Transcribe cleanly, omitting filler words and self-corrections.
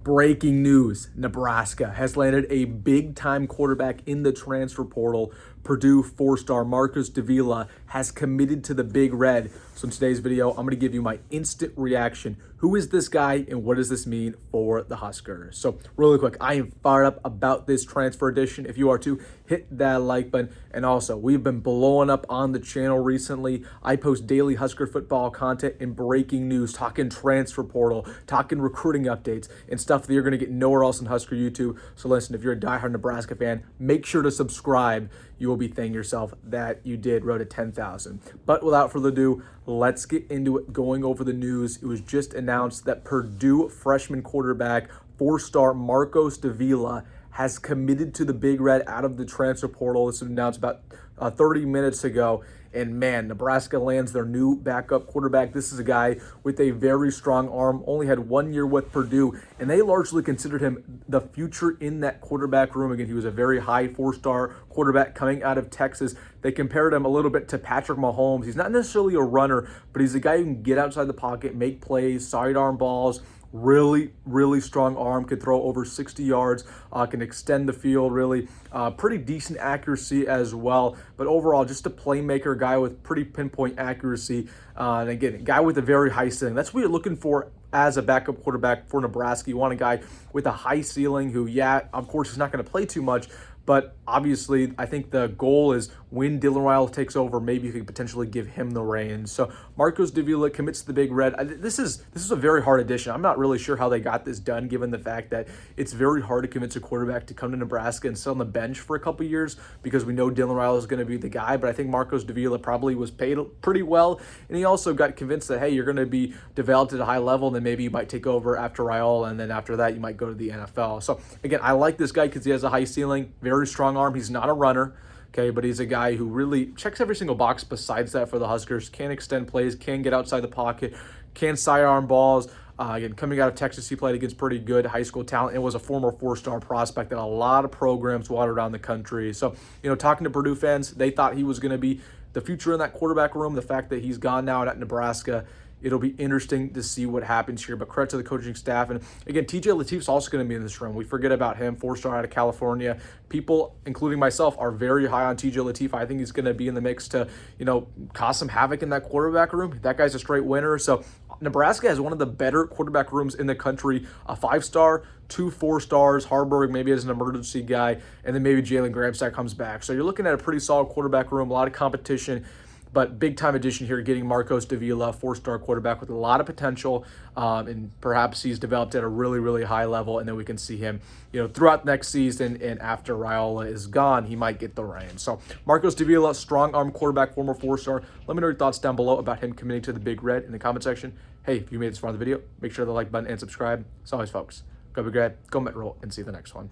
Breaking news, Nebraska has landed a big-time quarterback in the transfer portal. Purdue four-star Marcus Davila has committed to the Big Red. So in today's video, I'm going to give you my instant reaction. Who is this guy and what does this mean for the Huskers? So really quick, I am fired up about this transfer edition. If you are too, hit that like button. And also, we've been blowing up on the channel recently. I post daily Husker football content and breaking news, talking transfer portal, talking recruiting updates, and stuff that you're going to get nowhere else on Husker YouTube. So listen, if you're a diehard Nebraska fan, make sure to subscribe. You will be thanking yourself that you did road to 10,000. But without further ado, let's get into it. Going over the news, it was just announced that Purdue freshman quarterback, four-star Marcus Davila, has committed to the Big Red out of the transfer portal. This was announced about 30 minutes ago. And man, Nebraska lands their new backup quarterback. This is a guy with a very strong arm, only had 1 year with Purdue, and they largely considered him the future in that quarterback room. Again, he was a very high four-star quarterback coming out of Texas. They compared him a little bit to Patrick Mahomes. He's not necessarily a runner, but he's a guy who can get outside the pocket, make plays, sidearm balls. Really strong arm, could throw over 60 yards, can extend the field, really pretty decent accuracy as well. But overall, just a playmaker, guy with pretty pinpoint accuracy. And again, a guy with a very high ceiling. That's what you're looking for as a backup quarterback for Nebraska. You want a guy with a high ceiling who, yeah, of course, is not going to play too much. But obviously, I think the goal is when Rhule takes over, maybe you could potentially give him the reins. So Marcus Davila commits to the Big Red. This is a very hard addition. I'm not really sure how they got this done, given the fact that it's very hard to convince a quarterback to come to Nebraska and sit on the bench for a couple years, because we know Rhule is going to be the guy. But I think Marcus Davila probably was paid pretty well, and he also got convinced that, hey, you're going to be developed at a high level, and then maybe you might take over after Raiola, and then after that you might go to the NFL. So again, I like this guy because he has a high ceiling, very strong arm. He's not a runner, okay, but he's a guy who really checks every single box besides that for the Huskers. Can extend plays, can get outside the pocket, can sidearm balls. Again, coming out of Texas, he played against pretty good high school talent and was a former four-star prospect that a lot of programs water around the country. So, you know, talking to Purdue fans, they thought he was going to be the future in that quarterback room. The fact that he's gone now at Nebraska, it'll be interesting to see what happens here. But credit to the coaching staff. And again, TJ Latif's also going to be in this room. We forget about him, four-star out of California. People, including myself, are very high on TJ Latif. I think he's going to be in the mix to, you know, cause some havoc in that quarterback room. That guy's a straight winner. So Nebraska has one of the better quarterback rooms in the country. A five-star, 2 4-stars, Hoiberg maybe as an emergency guy, and then maybe Jalen Grabsack comes back. So you're looking at a pretty solid quarterback room, a lot of competition. But big-time addition here, getting Marcus Davila, four-star quarterback with a lot of potential, and perhaps he's developed at a really high level, and then we can see him, you know, throughout next season, and after Raiola is gone, he might get the reins. So Marcus Davila, strong-arm quarterback, former four-star. Let me know your thoughts down below about him committing to the Big Red in the comment section. Hey, if you made this far in the video, make sure to like button and subscribe. As always, folks, go Big Red, go Rhule, and see you in the next one.